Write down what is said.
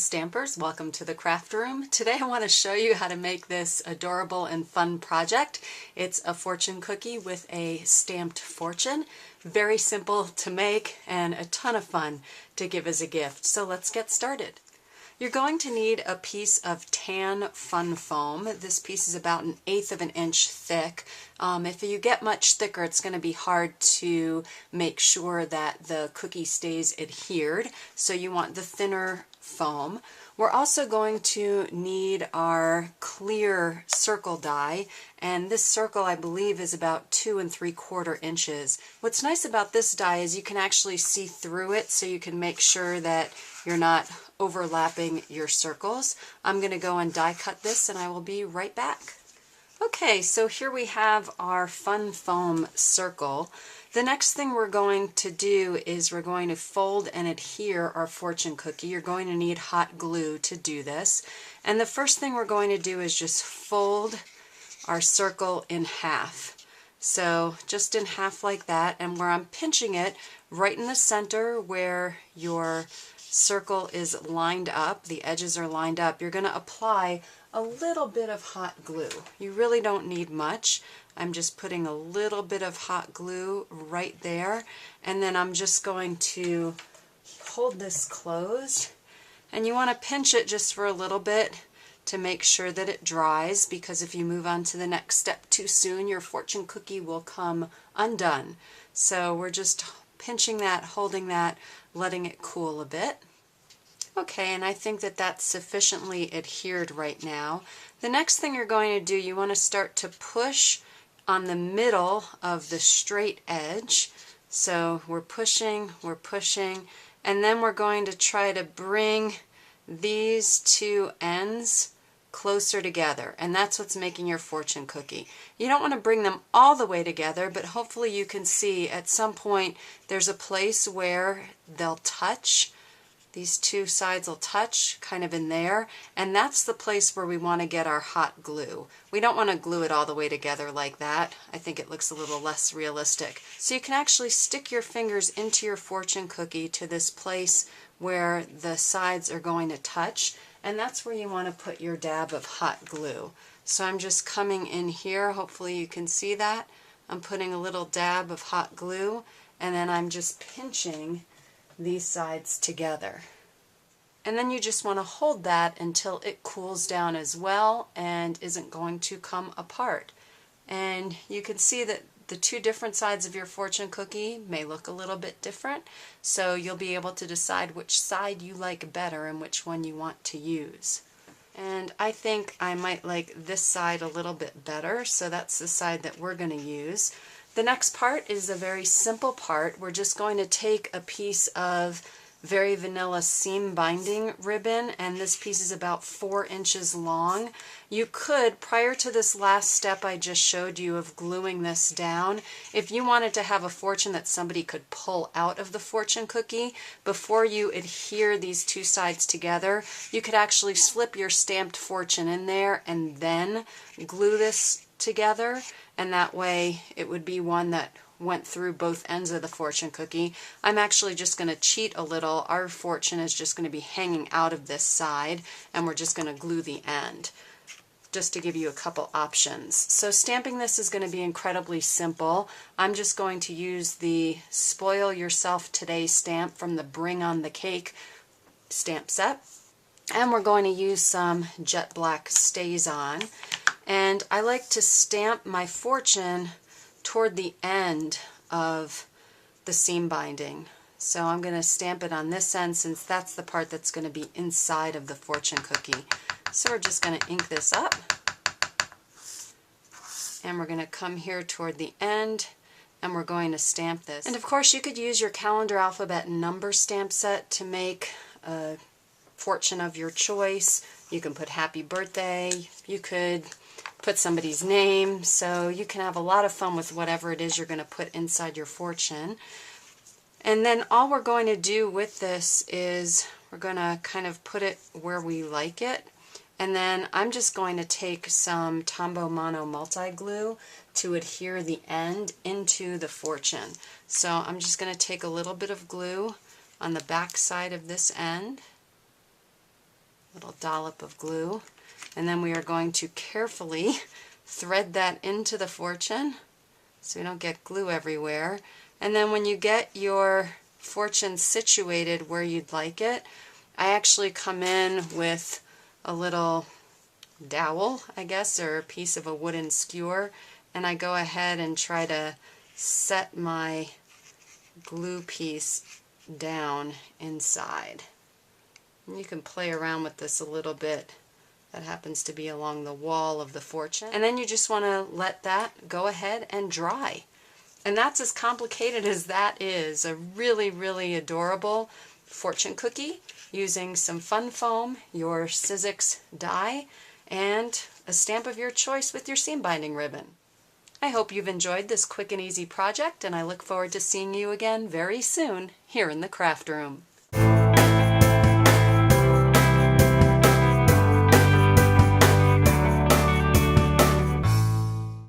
Stampers, welcome to the craft room. Today I want to show you how to make this adorable and fun project. It's a fortune cookie with a stamped fortune. Very simple to make and a ton of fun to give as a gift. So let's get started. You're going to need a piece of tan fun foam. This piece is about 1/8 of an inch thick. If you get much thicker, it's going to be hard to make sure that the cookie stays adhered, so you want the thinner foam. We're also going to need our clear circle die, and this circle I believe is about 2 3/4 inches. What's nice about this die is you can actually see through it, so you can make sure that you're not overlapping your circles. I'm going to go and die cut this and I will be right back. Okay, so here we have our fun foam circle. The next thing we're going to do is we're going to fold and adhere our fortune cookie. You're going to need hot glue to do this. And the first thing we're going to do is just fold our circle in half. So just in half like that, and where I'm pinching it, right in the center where your circle is lined up, the edges are lined up, you're going to apply a little bit of hot glue. You really don't need much. I'm just putting a little bit of hot glue right there, and then I'm just going to hold this closed, and you want to pinch it just for a little bit to make sure that it dries, because if you move on to the next step too soon, your fortune cookie will come undone. So we're just pinching that, holding that, letting it cool a bit. Okay, and I think that that's sufficiently adhered right now. The next thing you're going to do, you want to start to push on the middle of the straight edge. So we're pushing, and then we're going to try to bring these two ends closer together, and that's what's making your fortune cookie. You don't want to bring them all the way together, but hopefully you can see at some point there's a place where they'll touch. These two sides will touch kind of in there, and that's the place where we want to get our hot glue. We don't want to glue it all the way together like that. I think it looks a little less realistic. So you can actually stick your fingers into your fortune cookie to this place where the sides are going to touch, and that's where you want to put your dab of hot glue. So I'm just coming in here, hopefully you can see that. I'm putting a little dab of hot glue, and then I'm just pinching these sides together. And then you just want to hold that until it cools down as well and isn't going to come apart. And you can see that the two different sides of your fortune cookie may look a little bit different, so you'll be able to decide which side you like better and which one you want to use. And I think I might like this side a little bit better, so that's the side that we're going to use. The next part is a very simple part. We're just going to take a piece of very vanilla seam binding ribbon, and this piece is about 4 inches long. You could, prior to this last step I just showed you of gluing this down, if you wanted to have a fortune that somebody could pull out of the fortune cookie, before you adhere these two sides together, you could actually slip your stamped fortune in there and then glue this together, and that way it would be one that went through both ends of the fortune cookie. I'm actually just going to cheat a little. Our fortune is just going to be hanging out of this side, and we're just going to glue the end, just to give you a couple options. So stamping this is going to be incredibly simple. I'm just going to use the Spoil Yourself Today stamp from the Bring on the Cake stamp set, and we're going to use some jet black StazOn. And I like to stamp my fortune toward the end of the seam binding. So I'm going to stamp it on this end, since that's the part that's going to be inside of the fortune cookie. So we're just going to ink this up, and we're going to come here toward the end, and we're going to stamp this. And of course you could use your calendar alphabet number stamp set to make a fortune of your choice. You can put happy birthday, you could put somebody's name, so you can have a lot of fun with whatever it is you're going to put inside your fortune. And then all we're going to do with this is we're going to kind of put it where we like it, and then I'm just going to take some Tombow Mono multi-glue to adhere the end into the fortune. So I'm just going to take a little bit of glue on the back side of this end, little dollop of glue. And then we are going to carefully thread that into the fortune so we don't get glue everywhere. And then when you get your fortune situated where you'd like it, I actually come in with a little dowel, I guess, or a piece of a wooden skewer, and I go ahead and try to set my glue piece down inside. And you can play around with this a little bit. That happens to be along the wall of the fortune. And then you just want to let that go ahead and dry. And that's as complicated as that is. A really, really adorable fortune cookie using some fun foam, your Sizzix die, and a stamp of your choice with your seam binding ribbon. I hope you've enjoyed this quick and easy project, and I look forward to seeing you again very soon here in the craft room.